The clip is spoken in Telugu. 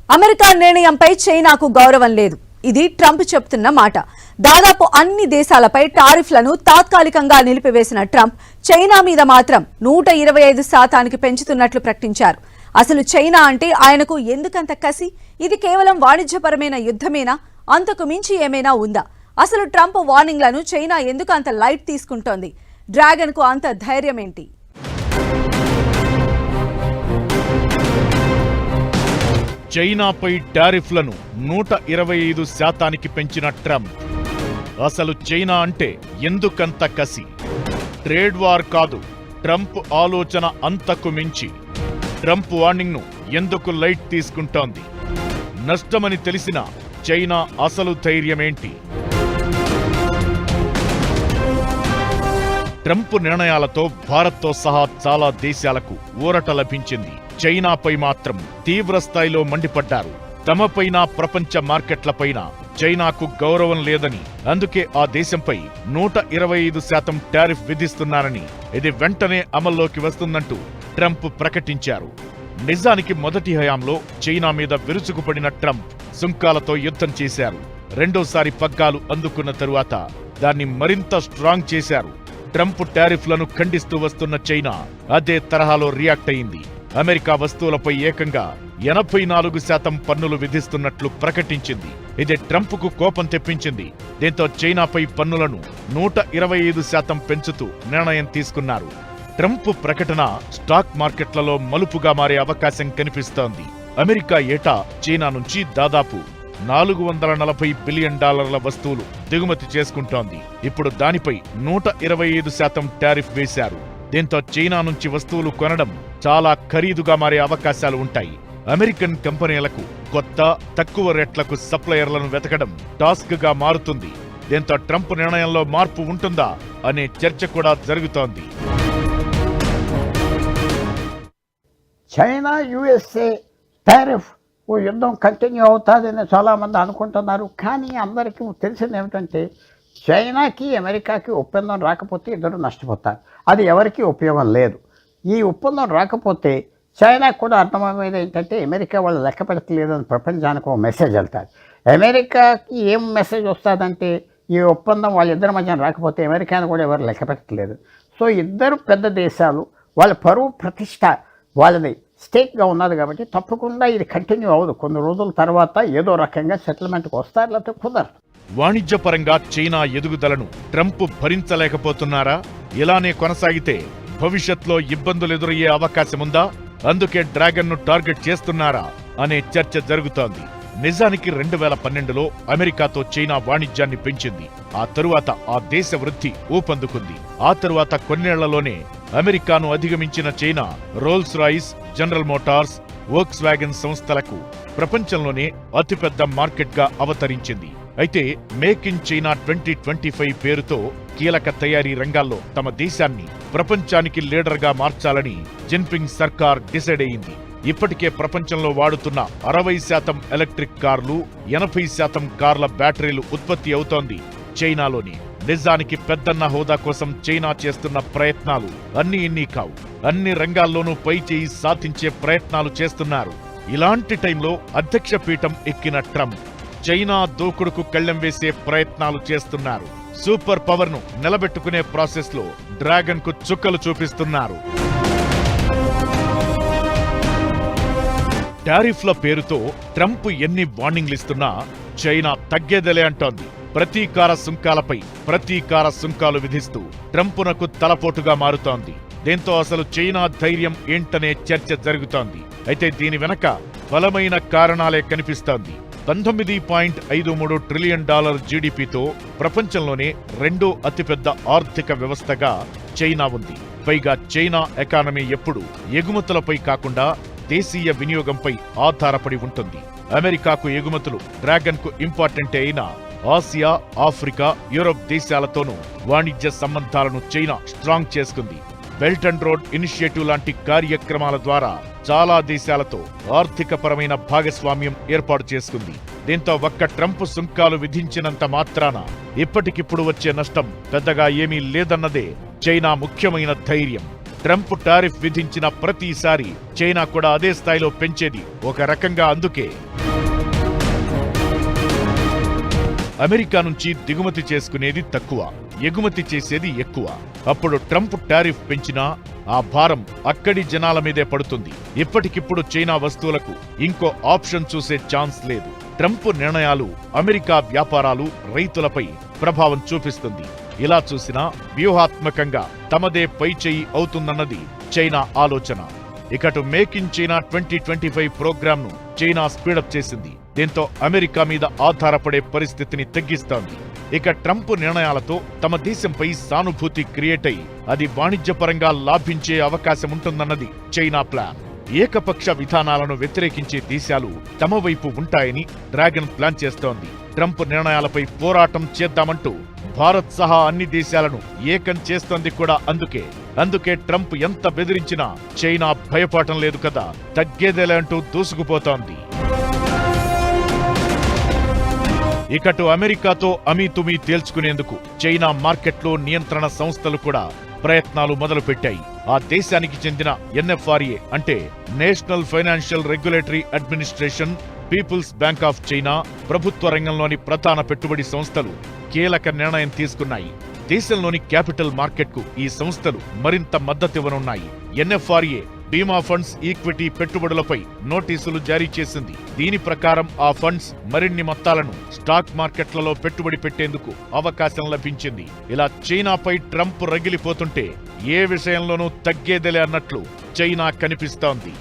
అమెరికా నిర్ణయంపై చైనాకు గౌరవం లేదు. ఇది ట్రంప్ చెప్తున్న మాట. దాదాపు అన్ని దేశాలపై టారిఫ్లను తాత్కాలికంగా నిలిపివేసిన ట్రంప్ చైనా మీద మాత్రం 125% పెంచుతున్నట్లు ప్రకటించారు. అసలు చైనా అంటే ఆయనకు ఎందుకంత కసి? ఇది కేవలం వాణిజ్యపరమైన యుద్ధమేనా? అంతకు మించి ఏమైనా ఉందా? అసలు ట్రంప్ వార్నింగ్లను చైనా ఎందుకు అంత లైట్ తీసుకుంటోంది? డ్రాగన్ కు అంత ధైర్యం ఏంటి? చైనాపై టారిఫ్లను 125% పెంచిన ట్రంప్. అసలు చైనా అంటే ఎందుకంత కసి? ట్రేడ్ వార్ కాదు, ట్రంప్ ఆలోచన అంతకు మించి. ట్రంప్ వార్నింగ్ను ఎందుకు లైట్ తీసుకుంటోంది? నష్టమని తెలిసిన చైనా అసలు ధైర్యమేంటి? ట్రంప్ నిర్ణయాలతో భారత్తో సహా చాలా దేశాలకు ఊరట లభించింది. చైనాపై మాత్రం తీవ్ర స్థాయిలో మండిపడ్డారు. తమపైన ప్రపంచ మార్కెట్లపైన చైనాకు గౌరవం లేదని, అందుకే ఆ దేశంపై 125% టారిఫ్ విధిస్తున్నారని, ఇది వెంటనే అమల్లోకి వస్తుందంటూ ట్రంప్ ప్రకటించారు. నిజానికి మొదటి హయాంలో చైనా మీద విరుచుకుపడిన ట్రంప్ సుంకాలతో యుద్ధం చేశారు. రెండోసారి పగ్గాలు అందుకున్న తరువాత దాన్ని మరింత స్ట్రాంగ్ చేశారు. ట్రంప్ టారిఫ్లను ఖండిస్తూ వస్తున్న చైనా అదే తరహాలో రియాక్ట్ అయింది. అమెరికా వస్తువులపై ఏకంగా 84% పన్నులు విధిస్తున్నట్లు ప్రకటించింది. ఇది ట్రంప్కు కోపం తెప్పించింది. దీంతో చైనాపై పన్నులను 125% పెంచుతూ నిర్ణయం తీసుకున్నారు. ట్రంప్ ప్రకటన స్టాక్ మార్కెట్లలో మలుపుగా మారే అవకాశం కనిపిస్తోంది. అమెరికా ఏటా చైనా నుంచి దాదాపు $440 బిలియన్ వస్తువులు దిగుమతి చేసుకుంటోంది. ఇప్పుడు దానిపై 125% టారిఫ్ వేశారు. దీంతో చైనా నుంచి వస్తువులు కొనడం చాలా ఖరీదుగా మారే అవకాశాలు ఉంటాయి. అమెరికన్ కంపెనీలకు కొత్త, తక్కువ రేట్లకు సప్లయర్లను వెతకడం టాస్క్ గా మారుతుంది. దీంతో ట్రంప్ నిర్ణయంలో మార్పు ఉంటుందా అనే చర్చ కూడా జరుగుతోంది. చైనా యుఎస్ఏ టారిఫ్ యుద్ధం కంటిన్యూ అవుతుందని చాలామంది అనుకుంటున్నారు. కానీ అందరికీ తెలిసింది ఏమిటంటే చైనాకి అమెరికాకి ఒప్పందం రాకపోతే ఇద్దరు నష్టపోతారు. అది ఎవరికీ ఉపయోగం లేదు. ఈ ఒప్పందం రాకపోతే చైనాకు కూడా అర్థమయ్యేది ఏంటంటే అమెరికా వాళ్ళు లెక్క పెడతలేదని ప్రపంచానికి ఒక మెసేజ్ వెళ్తారు. అమెరికాకి ఏం మెసేజ్ వస్తుందంటే ఈ ఒప్పందం వాళ్ళిద్దరి మధ్యన రాకపోతే అమెరికాను కూడా ఎవరు లెక్క పెట్టలేదు. సో ఇద్దరు పెద్ద దేశాలు వాళ్ళ పరువు ప్రతిష్ట వాళ్ళది స్టేక్గా ఉన్నది కాబట్టి తప్పకుండా ఇది కంటిన్యూ అవ్వదు. కొన్ని రోజుల తర్వాత ఏదో రకంగా సెటిల్మెంట్కి వస్తారు, లేకపోతే కుదరదు. వాణిజ్యపరంగా చైనా ఎదుగుదలను ట్రంప్ భరించలేకపోతున్నారా? ఇలానే కొనసాగితే భవిష్యత్లో ఇబ్బందులు ఎదురయ్యే అవకాశముందా? అందుకే డ్రాగన్ను టార్గెట్ చేస్తున్నారా అనే చర్చ జరుగుతోంది. నిజానికి 2012లో అమెరికాతో చైనా వాణిజ్యాన్ని పెంచింది. ఆ తరువాత ఆ దేశ వృద్ధి ఊపందుకుంది. ఆ తరువాత కొన్నేళ్లలోనే అమెరికాను అధిగమించిన China Rolls Royce, General Motors, Volkswagen సంస్థలకు ప్రపంచంలోనే అతిపెద్ద మార్కెట్గా అవతరించింది. అయితే మేక్ ఇన్ చైనా 2025 పేరుతో కీలక తయారీ రంగాల్లో తమ దేశాన్ని ప్రపంచానికి లీడర్గా మార్చాలని జిన్పింగ్ సర్కార్ డిసైడ్ అయింది. ఇప్పటికే ప్రపంచంలో వాడుతున్న 60% ఎలక్ట్రిక్ కార్లు, 80% కార్ల బ్యాటరీలు ఉత్పత్తి అవుతోంది చైనాలోని. నిజానికి పెద్దన్న హోదా కోసం చైనా చేస్తున్న ప్రయత్నాలు అన్నీ ఇన్ని కావు. అన్ని రంగాల్లోనూ పై చేయి సాధించే ప్రయత్నాలు చేస్తున్నారు. ఇలాంటి టైంలో అధ్యక్ష పీఠం ఎక్కిన ట్రంప్ చైనా దూకుడుకు కళ్లెం వేసే ప్రయత్నాలు చేస్తున్నారు. సూపర్ పవర్ ను నిలబెట్టుకునే ప్రాసెస్ లో డ్రాగన్ కు చుక్కలు చూపిస్తున్నారు. టారిఫ్ల పేరుతో ట్రంప్ ఎన్ని వార్నింగ్లిస్తున్నా చైనా తగ్గేదలే అంటోంది. ప్రతీకార సుంకాలపై ప్రతీకార సుంకాలు విధిస్తూ ట్రంపునకు తలపోటుగా మారుతోంది. దీంతో అసలు చైనా ధైర్యం ఏంటనే చర్చ జరుగుతోంది. అయితే దీని వెనక బలమైన కారణాలే కనిపిస్తోంది. $19.53 ట్రిలియన్ జీడీపీతో ప్రపంచంలోనే రెండో అతిపెద్ద ఆర్థిక వ్యవస్థగా చైనా ఉంది. పైగా చైనా ఎకానమీ ఎప్పుడు ఎగుమతులపై కాకుండా దేశీయ వినియోగంపై ఆధారపడి ఉంటుంది. అమెరికాకు ఎగుమతులు డ్రాగన్ కు ఇంపార్టెంటే అయినా ఆసియా, ఆఫ్రికా, యూరోప్ దేశాలతోనూ వాణిజ్య సంబంధాలను చైనా స్ట్రాంగ్ చేసుకుంది. బెల్ట్ అండ్ రోడ్ ఇనిషియేటివ్ లాంటి కార్యక్రమాల ద్వారా చాలా దేశాలతో ఆర్థికపరమైన భాగస్వామ్యం ఏర్పాటు చేసుకుంది. దీంతో ఒక్క ట్రంప్ సుంకాలు విధించినంత మాత్రాన ఇప్పటికిప్పుడు వచ్చే నష్టం పెద్దగా ఏమీ లేదన్నదే చైనా ముఖ్యమైన ధైర్యం. ట్రంప్ టారిఫ్ విధించిన ప్రతిసారి చైనా కూడా అదే స్థాయిలో పెంచేది ఒక రకంగా అందుకే. అమెరికా నుంచి దిగుమతి చేసుకునేది తక్కువ, ఎగుమతి చేసేది ఎక్కువ. అప్పుడు ట్రంప్ టారిఫ్ పెంచినా ఆ భారం అక్కడి జనాల మీదే పడుతుంది. ఇప్పటికిప్పుడు చైనా వస్తువులకు ఇంకో ఆప్షన్ చూసే ఛాన్స్ లేదు. ట్రంప్ నిర్ణయాలు అమెరికా వ్యాపారాలు, రైతులపై ప్రభావం చూపిస్తుంది. ఇలా చూసినా వ్యూహాత్మకంగా తమదే పై చెయ్యి అవుతుందన్నది చైనా ఆలోచన. ఇకటు మేక్ ఇన్ చైనా 2025 ప్రోగ్రాంను చైనా స్పీడప్ చేసింది. దీంతో అమెరికా మీద ఆధారపడే పరిస్థితిని తగ్గిస్తోంది. ఇక ట్రంప్ నిర్ణయాలతో తమ దేశంపై సానుభూతి క్రియేట్ అయి అది వాణిజ్యపరంగా లాభించే అవకాశం ఉంటుందన్నది చైనా ప్లాన్. ఏకపక్ష విధానాలను వ్యతిరేకించే దేశాలు తమ వైపు ఉంటాయని డ్రాగన్ ప్లాన్ చేస్తోంది. ట్రంప్ నిర్ణయాలపై పోరాటం చేద్దామంటూ భారత్ సహా అన్ని దేశాలను ఏకం చేస్తోంది కూడా అందుకే ట్రంప్ ఎంత బెదిరించినా చైనా భయపడటం లేదు కదా, తగ్గేదేలే అంటూ దూసుకుపోతోంది. ఇకటు అమెరికాతో అమీతుమీ తేల్చుకునేందుకు చైనా మార్కెట్లో నియంత్రణ సంస్థలు కూడా ప్రయత్నాలు మొదలుపెట్టాయి. ఆ దేశానికి చెందిన NFRA అంటే National Financial Regulatory Administration, People's Bank of China ప్రభుత్వ రంగంలోని ప్రధాన పెట్టుబడి సంస్థలు కీలక నిర్ణయం తీసుకున్నాయి. దేశంలోని క్యాపిటల్ మార్కెట్కు ఈ సంస్థలు మరింత మద్దతివ్వనున్నాయి. NFRA బీమా ఫండ్స్, ఈక్విటీ పెట్టుబడులపై నోటీసులు జారీ చేసింది. దీని ప్రకారం ఆ ఫండ్స్ మరిన్ని మొత్తాలను స్టాక్ మార్కెట్లలో పెట్టుబడి పెట్టేందుకు అవకాశం లభించింది. ఇలా చైనాపై ట్రంప్ రగిలిపోతుంటే ఏ విషయంలోనూ తగ్గేదిలే అన్నట్లు చైనా కనిపిస్తోంది.